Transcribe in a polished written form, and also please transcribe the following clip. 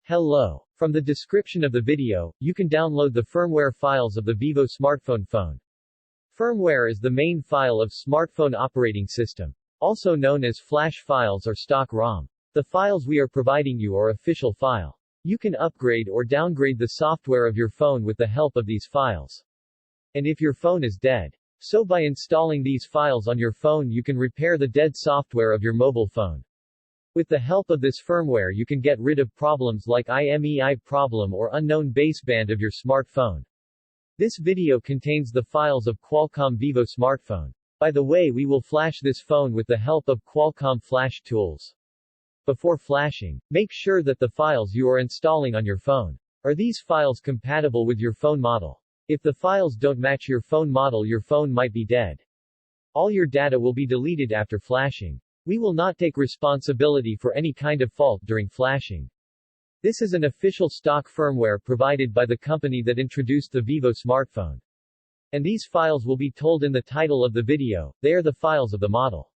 Hello. From the description of the video, you can download the firmware files of the Vivo smartphone phone. Firmware is the main file of smartphone operating system, also known as flash files or stock ROM. The files we are providing you are official file. You can upgrade or downgrade the software of your phone with the help of these files. And if your phone is dead, so by installing these files on your phone you can repair the dead software of your mobile phone. With the help of this firmware you can get rid of problems like IMEI problem or unknown baseband of your smartphone. This video contains the files of Qualcomm Vivo smartphone. By the way, we will flash this phone with the help of Qualcomm flash tools. Before flashing, make sure that the files you are installing on your phone are these files compatible with your phone model. If the files don't match your phone model, your phone might be dead. All your data will be deleted after flashing. We will not take responsibility for any kind of fault during flashing. This is an official stock firmware provided by the company that introduced the Vivo smartphone. And these files will be told in the title of the video. They are the files of the model.